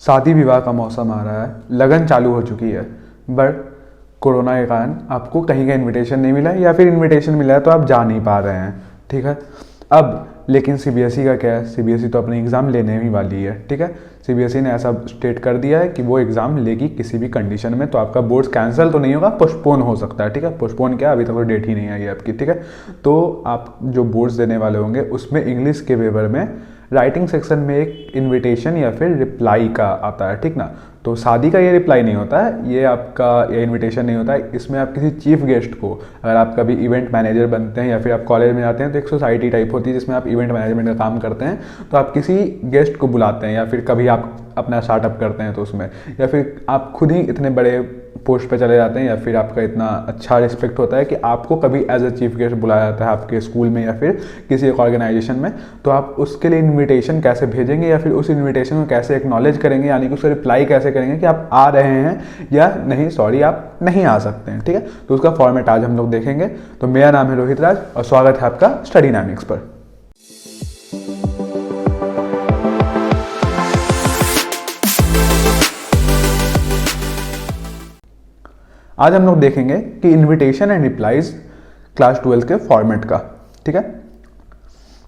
शादी विवाह का मौसम आ रहा है, लगन चालू हो चुकी है, बट कोरोना के कारण आपको कहीं का इनविटेशन नहीं मिला है या फिर इनविटेशन मिला है तो आप जा नहीं पा रहे हैं। ठीक है। अब लेकिन सीबीएसई का क्या है, सीबीएसई तो अपने एग्ज़ाम लेने ही वाली है। ठीक है। सीबीएसई ने ऐसा स्टेट कर दिया है कि वो एग्ज़ाम लेगी किसी भी कंडीशन में, तो आपका बोर्ड्स कैंसिल तो नहीं होगा, पोस्टपोन हो सकता है। ठीक है। पोस्टपोन क्या, अभी तक तो डेट ही नहीं आई है आपकी। ठीक है। तो आप जो बोर्ड्स देने वाले होंगे उसमें इंग्लिश के पेपर में राइटिंग सेक्शन में एक इनविटेशन या फिर रिप्लाई का आता है। ठीक ना। तो शादी का ये रिप्लाई नहीं होता है, ये आपका ये इनविटेशन नहीं होता है। इसमें आप किसी चीफ गेस्ट को, अगर आप कभी इवेंट मैनेजर बनते हैं या फिर आप कॉलेज में जाते हैं तो एक सोसाइटी टाइप होती है जिसमें आप इवेंट मैनेजमेंट का काम करते हैं, तो आप किसी गेस्ट को बुलाते हैं या फिर कभी आप अपना स्टार्टअप करते हैं तो उसमें, या फिर आप खुद ही इतने बड़े पोस्ट पे चले जाते हैं या फिर आपका इतना अच्छा रिस्पेक्ट होता है कि आपको कभी एज अ चीफ गेस्ट बुलाया जाता है आपके स्कूल में या फिर किसी एक ऑर्गेनाइजेशन में, तो आप उसके लिए इनविटेशन कैसे भेजेंगे या फिर उस इनविटेशन को कैसे एक्नॉलेज करेंगे, यानी कि उसका रिप्लाई कैसे करेंगे कि आप आ रहे हैं या नहीं, सॉरी आप नहीं आ सकते हैं। ठीक है। तो उसका फॉर्मेट आज हम लोग देखेंगे। तो मेरा नाम है रोहित राज और स्वागत है आपका स्टडीनामिक्स पर। आज हम लोग देखेंगे कि इनविटेशन एंड रिप्लाईज क्लास 12 के फॉर्मेट का। ठीक है।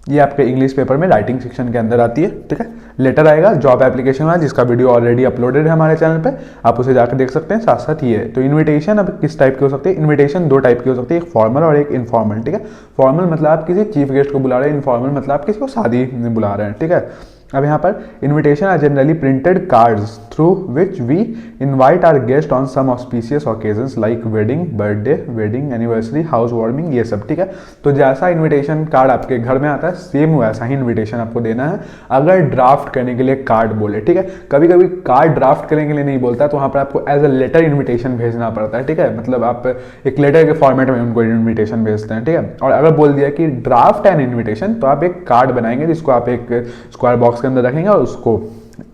ये आपके इंग्लिश पेपर में राइटिंग सेक्शन के अंदर आती है। ठीक है। लेटर आएगा जॉब एप्लीकेशन वाला, जिसका वीडियो ऑलरेडी अपलोडेड है हमारे चैनल पे, आप उसे जाकर देख सकते हैं। साथ साथ ये तो इनविटेशन अब किस टाइप की हो सकती है, इनविटेशन दो टाइप की हो सकती है, एक फॉर्मल और एक इनफॉर्मल। ठीक है। फॉर्मल मतलब आप किसी चीफ गेस्ट को बुला रहे हैं, इनफॉर्मल मतलब आप किसी को शादी में बुला रहे हैं। ठीक है। अब यहाँ पर invitation are generally printed cards through which we invite our guest on some auspicious occasions like wedding, birthday, wedding anniversary, house warming, ये सब। ठीक है। तो जैसा इनविटेशन कार्ड आपके घर में आता है सेम वैसा ही इनविटेशन आपको देना है, अगर ड्राफ्ट करने के लिए कार्ड बोले। ठीक है। कभी कभी कार्ड ड्राफ्ट करने के लिए नहीं बोलता, तो वहाँ पर आपको एज अ लेटर इन्विटेशन भेजना पड़ता है। ठीक है। मतलब आप एक लेटर के फॉर्मेट में उनको इन्विटेशन भेजते हैं। ठीक है। और अगर बोल दिया कि ड्राफ्ट एंड इन्विटेशन, तो आप एक कार्ड बनाएंगे जिसको आप एक स्क्वायर बॉक्स के अंदर रखेंगे और उसको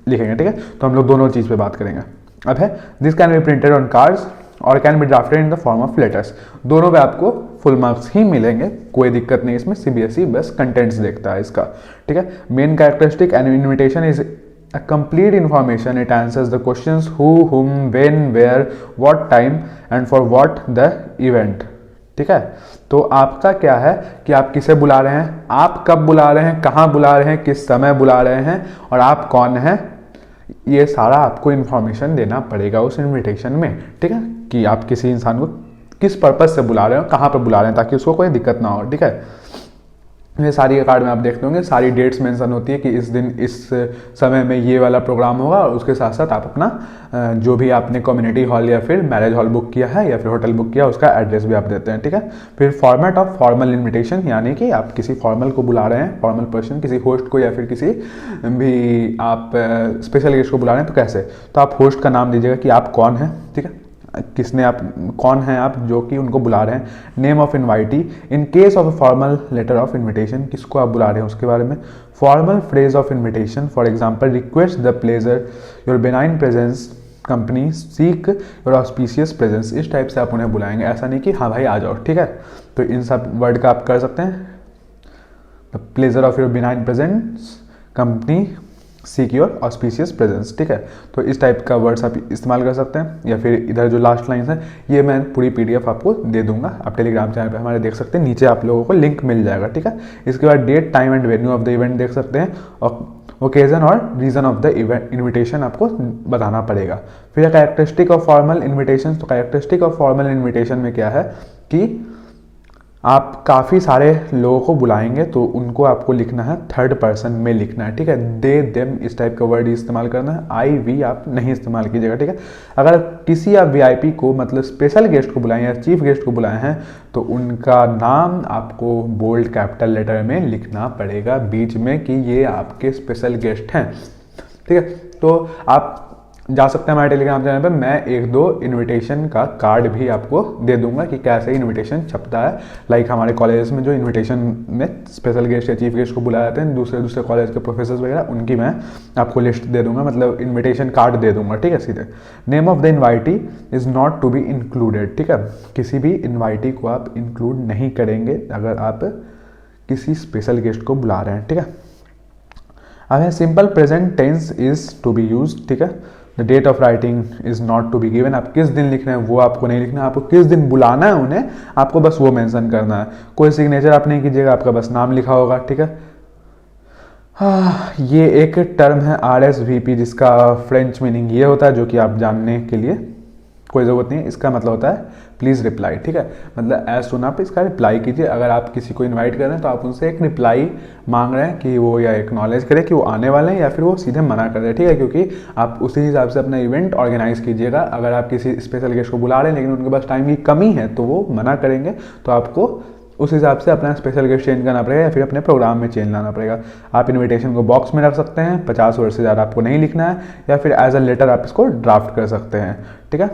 लिखेंगे। ठीक है। तो हम लोग दोनों चीज पे बात करेंगे। अब है this can be printed on cards और can be drafted in the form of letters. दोनों पे आपको फुल मार्क्स ही मिलेंगे, कोई दिक्कत नहीं इसमें। सीबीएसई बस कंटेंट्स देखता है इसका। ठीक है। Main characteristic and invitation is a complete information. It answers the questions who, whom, when, where, what time and for what the event. ठीक है। तो आपका क्या है कि आप किसे बुला रहे हैं, आप कब बुला रहे हैं, कहाँ बुला रहे हैं, किस समय बुला रहे हैं और आप कौन हैं, ये सारा आपको इन्फॉर्मेशन देना पड़ेगा उस इनविटेशन में। ठीक है। कि आप किसी इंसान को किस पर्पज से बुला रहे हो, कहाँ पर बुला रहे हैं, ताकि उसको कोई दिक्कत ना हो। ठीक है। ये सारी कार्ड में आप देखते होंगे, सारी डेट्स मेंशन होती है कि इस दिन इस समय में ये वाला प्रोग्राम होगा, और उसके साथ साथ आप अपना जो भी आपने कम्युनिटी हॉल या फिर मैरिज हॉल बुक किया है या फिर होटल बुक किया, उसका एड्रेस भी आप देते हैं। ठीक है। फिर फॉर्मेट ऑफ फॉर्मल इन्विटेशन, यानी कि आप किसी फॉर्मल को बुला रहे हैं, फॉर्मल पर्सन, किसी होस्ट को या फिर किसी भी आप स्पेशल गेस्ट को बुला रहे हैं, तो कैसे, तो आप होस्ट का नाम दीजिएगा कि आप कौन हैं। ठीक है। किसने आप कौन है आप जो कि उनको बुला रहे हैं। Name of invitee, in case of formal letter of invitation, किसको आप बुला रहे हैं उसके बारे में। Formal phrase of invitation, for example request the pleasure your benign presence company seek your auspicious presence. इस टाइप से आप उन्हें बुलाएंगे, ऐसा नहीं कि हाँ भाई आ जाओ। ठीक है। तो इन सब वर्ड का आप कर सकते हैं। The pleasure of your benign presence company seek your auspicious presence. ठीक है। तो इस टाइप का वर्ड्स आप इस्तेमाल कर सकते हैं। या फिर इधर जो लास्ट लाइन है, ये मैं पूरी पीडीएफ आपको दे दूंगा, आप टेलीग्राम चैनल पे हमारे देख सकते हैं, नीचे आप लोगों को लिंक मिल जाएगा। ठीक है। इसके बाद date, time and venue of the event देख सकते हैं, और ओकेजन और reason of the event invitation आपको बताना पड़ेगा। फिर कैरेक्टरिस्टिक ऑफ फॉर्मल इन्विटेशन, तो कैरेक्टरिस्टिक ऑफ फॉर्मल इन्विटेशन में क्या है कि आप काफ़ी सारे लोगों को बुलाएंगे, तो उनको आपको लिखना है थर्ड पर्सन में लिखना है। ठीक है। दे, देम, इस टाइप का वर्ड इस्तेमाल करना है। आई, वी आप नहीं इस्तेमाल कीजिएगा। ठीक है। अगर किसी आप वीआईपी को, मतलब स्पेशल गेस्ट को बुलाएं या चीफ गेस्ट को बुलाए हैं, तो उनका नाम आपको बोल्ड कैपिटल लेटर में लिखना पड़ेगा बीच में कि ये आपके स्पेशल गेस्ट हैं। ठीक है। तो आप जा सकते हैं हमारे टेलीग्राम चैनल पे, मैं एक दो इनविटेशन का कार्ड भी आपको दे दूंगा कि कैसे इनविटेशन छपता है। लाइक हमारे कॉलेज में जो इनविटेशन में स्पेशल गेस्ट या चीफ गेस्ट को बुलाए जाते हैं, दूसरे दूसरे कॉलेज के प्रोफेसर वगैरह, उनकी मैं आपको लिस्ट दे दूंगा, मतलब इन्विटेशन कार्ड दे दूंगा। ठीक है। सीधे name of the invitee is not to be included. ठीक है। किसी भी इन्वाइटी को आप इंक्लूड नहीं करेंगे अगर आप किसी स्पेशल गेस्ट को बुला रहे हैं। ठीक है। अब simple present tense is to be use, ठीक है। The date of writing is not to be given, आप किस दिन लिख रहे हैं वो आपको नहीं लिखना है, आपको किस दिन बुलाना है उन्हें आपको बस वो मेंशन करना है। कोई सिग्नेचर आप नहीं कीजिएगा, आपका बस नाम लिखा होगा, ठीक है। ये एक टर्म है RSVP जिसका फ्रेंच मीनिंग ये होता है, जो कि आप जानने के लिए कोई ज़रूरत नहीं है। इसका मतलब होता है प्लीज़ रिप्लाई, ठीक है। मतलब एज सुन आप इसका रिप्लाई कीजिए। अगर आप किसी को इनवाइट कर रहे हैं तो आप उनसे एक रिप्लाई मांग रहे हैं कि वो या एक्नॉलेज करें कि वो आने वाले हैं या फिर वो सीधे मना कर रहे हैं, ठीक है। क्योंकि आप उसी हिसाब से अपना इवेंट ऑर्गेनाइज कीजिएगा। अगर आप किसी स्पेशल गेस्ट को बुला रहे हैं लेकिन उनके पास टाइम की कमी है तो वो मना करेंगे, तो आपको उस हिसाब से अपना स्पेशल गेस्ट चेंज करना पड़ेगा या फिर अपने प्रोग्राम में चेंज लाना पड़ेगा। आप इनविटेशन को बॉक्स में रख सकते हैं, 50 वर्ड से ज़्यादा आपको नहीं लिखना है, या फिर एज अ लेटर आप इसको ड्राफ्ट कर सकते हैं, ठीक है।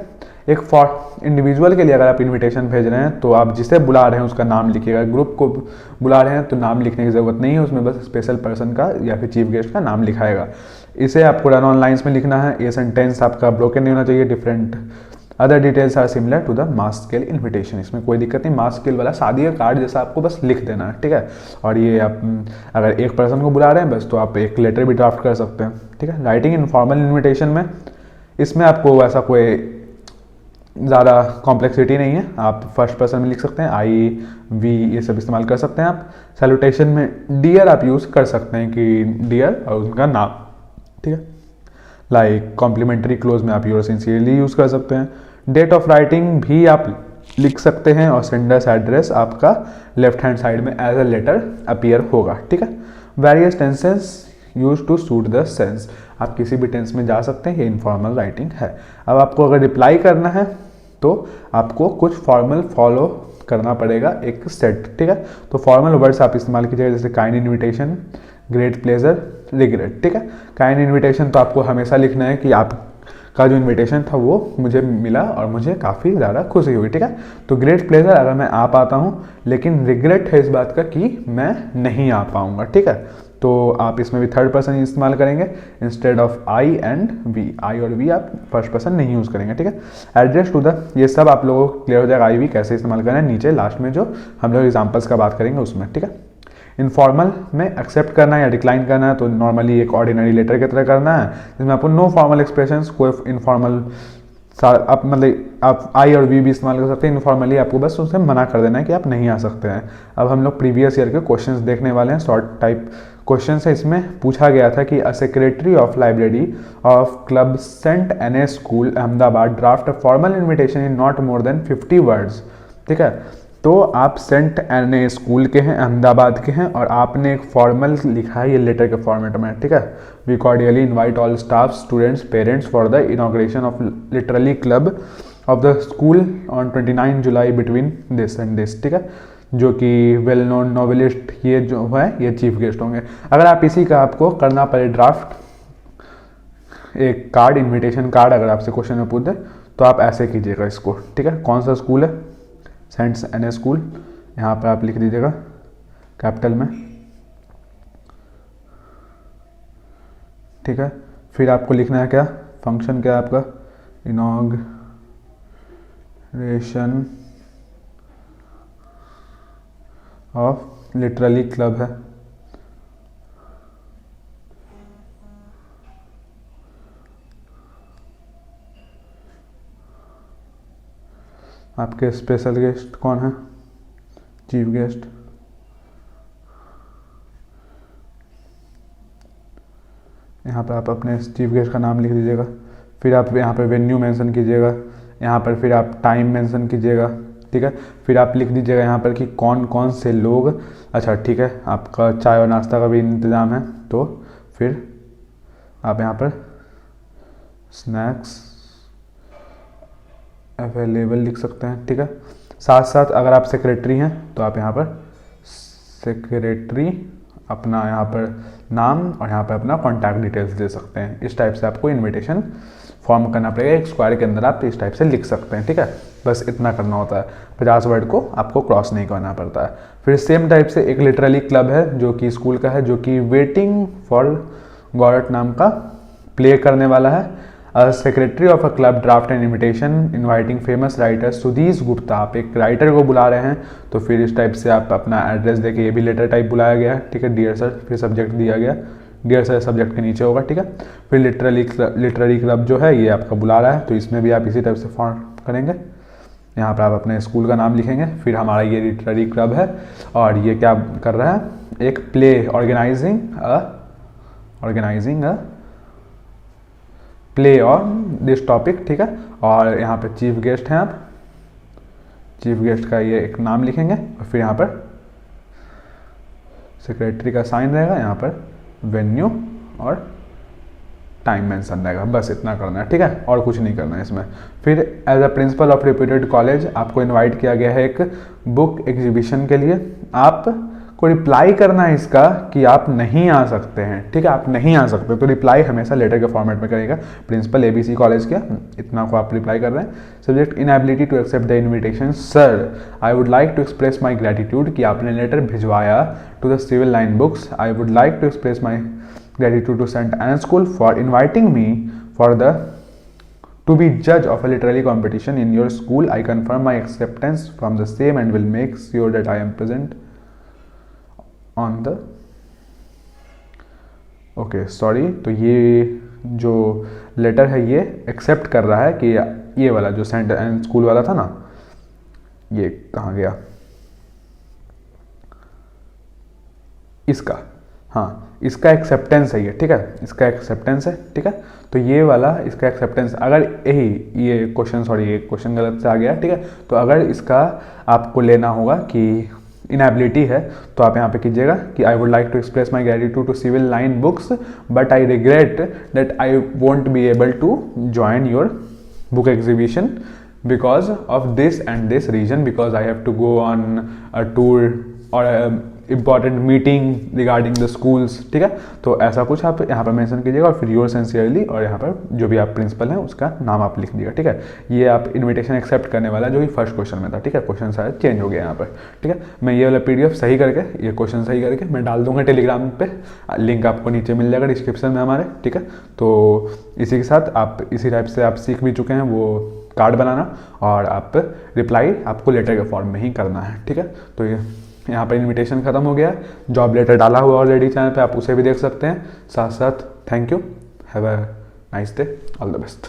एक फॉर इंडिविजुअल के लिए अगर आप इनविटेशन भेज रहे हैं तो आप जिसे बुला रहे हैं उसका नाम लिखिएगा। ग्रुप को बुला रहे हैं तो नाम लिखने की ज़रूरत नहीं है, उसमें बस स्पेशल पर्सन का या फिर चीफ गेस्ट का नाम लिखाएगा। इसे आपको रन ऑन लाइन्स में लिखना है। ये सेंटेंस आपका ब्रोकन नहीं होना चाहिए। Different other details are similar to the mass scale invitation, इसमें कोई दिक्कत नहीं। मास स्केल वाला शादी का कार्ड जैसा आपको बस लिख देना है, ठीक है। और ये आप अगर एक पर्सन को बुला रहे हैं बस तो आप एक लेटर भी ड्राफ्ट कर सकते हैं, ठीक है। राइटिंग इनफॉर्मल इन्विटेशन में इसमें आपको ऐसा कोई ज़्यादा कॉम्प्लेक्सिटी नहीं है। आप फर्स्ट पर्सन में लिख सकते हैं, आई वी ये सब इस्तेमाल कर सकते हैं आप। सैल्यूटेशन में डियर आप यूज़ कर सकते हैं कि डियर और उनका नाम, ठीक है। लाइक कॉम्प्लीमेंट्री क्लोज में आप योर सिंसियरली यूज़ कर सकते हैं। डेट ऑफ राइटिंग भी आप लिख सकते हैं और सेंडर्स एड्रेस आपका लेफ्ट हैंड साइड में एज अ लेटर अपीयर होगा, ठीक है। Various tenses use to suit the sense, आप किसी भी टेंस में जा सकते हैं, ये इनफॉर्मल राइटिंग है। अब आपको अगर रिप्लाई करना है तो आपको कुछ फॉर्मल फॉलो करना पड़ेगा, एक सेट, ठीक है। तो फॉर्मल वर्ड्स आप इस्तेमाल कीजिएगा, जैसे kind invitation, great pleasure, regret, ठीक है। काइंड इन्विटेशन तो आपको हमेशा लिखना है कि आपका जो इन्विटेशन था वो मुझे मिला और मुझे काफ़ी ज़्यादा खुशी हुई, ठीक है। तो ग्रेट प्लेजर अगर मैं आ पाता हूँ, लेकिन रिग्रेट है इस बात का कि मैं नहीं आ पाऊँगा, ठीक है। तो आप इसमें भी थर्ड पर्सन इस्तेमाल करेंगे instead of I and we. I और वी आप फर्स्ट पर्सन नहीं यूज़ करेंगे, ठीक है। एड्रेस टू द, ये सब आप लोगों को क्लियर हो जाएगा आई वी कैसे इस्तेमाल करना है, नीचे लास्ट में जो हम लोग एग्जाम्पल्स का बात करेंगे उसमें, ठीक है। इनफॉर्मल में एक्सेप्ट करना है या डिक्लाइन करना है तो नॉर्मली एक ऑर्डिनरी लेटर की तरह करना है, जिसमें आपको नो फॉर्मल एक्सप्रेशंस, कोई इनफॉर्मल आप मतलब आप आई और वी भी इस्तेमाल कर सकते हैं। इनफॉर्मली आपको बस उनसे मना कर देना है कि आप नहीं आ सकते हैं। अब हम लोग प्रीवियस ईयर के क्वेश्चंस देखने वाले हैं, शॉर्ट टाइप क्वेश्चन है। इसमें पूछा गया था कि a secretary of library of club saint Ann school Ahmedabad draft a formal invitation in not more than 50 words, ठीक है। तो आप सेंट एन स्कूल के हैं, अहमदाबाद के हैं, और आपने एक फॉर्मल लिखा है ये लेटर के फॉर्मेट में, ठीक है। We cordially invite all staff, students, parents for the inauguration of literally club of the school on 29 July between this and this, ठीक है। जो कि वेल नोन नॉवेलिस्ट ये जो है ये चीफ गेस्ट होंगे। अगर आप इसी का आपको करना पड़े ड्राफ्ट, एक कार्ड, इन्विटेशन कार्ड अगर आपसे क्वेश्चन में पूछ दे तो आप ऐसे कीजिएगा इसको, ठीक है। कौन सा स्कूल है, सेंट एन स्कूल, यहाँ पर आप लिख दीजिएगा कैपिटल में, ठीक है। फिर आपको लिखना है क्या, फंक्शन क्या है आपका, इनॉग्रेशन ऑफ लिटरली क्लब है। आपके स्पेशल गेस्ट कौन है, चीफ गेस्ट, यहाँ पर आप अपने चीफ गेस्ट का नाम लिख दीजिएगा। फिर आप यहाँ पर वेन्यू मेंशन कीजिएगा, यहाँ पर फिर आप टाइम मेंशन कीजिएगा, ठीक है। फिर आप लिख दीजिएगा यहाँ पर कि कौन कौन से लोग, अच्छा ठीक है, आपका चाय और नाश्ता का भी इंतज़ाम है तो फिर आप यहाँ पर स्नैक्स अवेलेबल लिख सकते हैं, ठीक है। साथ साथ अगर आप सेक्रेटरी हैं तो आप यहाँ पर सेक्रेटरी अपना यहाँ पर नाम और यहाँ पर अपना कॉन्टैक्ट डिटेल्स दे सकते हैं। इस टाइप से आपको इनविटेशन फॉर्म करना पड़ेगा, एक स्क्वायर के अंदर आप इस टाइप से लिख सकते हैं, ठीक है। बस इतना करना होता है, 50 वर्ड को आपको क्रॉस नहीं करना पड़ता है। फिर सेम टाइप से एक लिटरली क्लब है जो कि स्कूल का है, जो कि वेटिंग फॉर गॉड नाम का प्ले करने वाला है। Secretary of a club draft an invitation inviting famous writer Sudheesh Gupta, आप एक राइटर को बुला रहे हैं तो फिर इस टाइप से आप अपना एड्रेस देके, ये भी लेटर टाइप बुलाया गया, ठीक है, डियर सर, फिर सब्जेक्ट दिया गया गैर सारे सब्जेक्ट के नीचे होगा, ठीक है। फिर लिटरेरी क्लब जो है ये आपका बुला रहा है, तो इसमें भी आप इसी टाइप से फॉर्म करेंगे। यहाँ पर आप अपने स्कूल का नाम लिखेंगे, फिर हमारा ये लिटरेरी क्लब है और ये क्या कर रहा है, एक play organizing a play on this topic, ठीक है। और यहाँ पे चीफ गेस्ट हैं आप, चीफ गेस्ट का ये एक नाम लिखेंगे और फिर यहाँ पर सेक्रेटरी का साइन रहेगा, यहाँ पर वेन्यू और टाइम मेंशन रहेगा, बस इतना करना है, ठीक है, और कुछ नहीं करना है इसमें। फिर as a principal of reputed college आपको इनवाइट किया गया है एक बुक एग्जीबिशन के लिए। आपको रिप्लाई करना है इसका कि आप नहीं आ सकते हैं, ठीक है, आप नहीं आ सकते, तो रिप्लाई हमेशा लेटर के फॉर्मेट में करेगा, प्रिंसिपल ABC कॉलेज के, इतना को आप रिप्लाई कर रहे हैं। Subject inability to accept the invitation, sir I would like to express my gratitude, कि आपने लेटर भिजवाया to the civil line books, I would like to express my gratitude to St. Anne's School for inviting me to be judge of a literary competition in your school. I confirm my acceptance from the same and will make sure that I am present on the sorry, तो ये जो letter है ये accept कर रहा है कि ये वाला जो सेंट एन स्कूल वाला था ना, ये कहाँ गया, इसका, हाँ इसका एक्सेप्टेंस है ये, ठीक है, इसका एक्सेप्टेंस है, ठीक है। तो ये वाला इसका एक्सेप्टेंस, अगर यही ये क्वेश्चन गलत से आ गया, ठीक है, तो अगर इसका आपको लेना होगा कि इनएबिलिटी है, तो आप यहाँ पे कीजिएगा कि I would like to express my gratitude to civil line books but I regret that I won't be able to join your book exhibition because of this and this reason, because I have to go on a tour और important meeting regarding the schools, ठीक है। तो ऐसा कुछ आप यहाँ पर mention कीजिएगा और फिर योर सिंसियरली, और यहाँ पर जो भी आप प्रिंसिपल हैं उसका नाम आप लिख दीजिएगा, ठीक है। ये आप इनविटेशन एक्सेप्ट करने वाला जो कि फर्स्ट क्वेश्चन में था, ठीक है, क्वेश्चन शायद चेंज हो गया यहाँ पर, ठीक है। मैं ये वाला PDF सही करके, ये क्वेश्चन सही करके मैं डाल दूंगा टेलीग्राम पे, लिंक आपको नीचे मिल जाएगा डिस्क्रिप्शन में हमारे, ठीक है। तो इसी के साथ आप इसी टाइप से आप सीख भी चुके हैं वो कार्ड बनाना, और आप रिप्लाई आपको लेटर के फॉर्म में ही करना है, ठीक है। तो ये यहाँ पर इनविटेशन खत्म हो गया, जॉब लेटर डाला हुआ ऑलरेडी चैनल पे, आप उसे भी देख सकते हैं। साथ साथ thank you, have a nice day, all the best.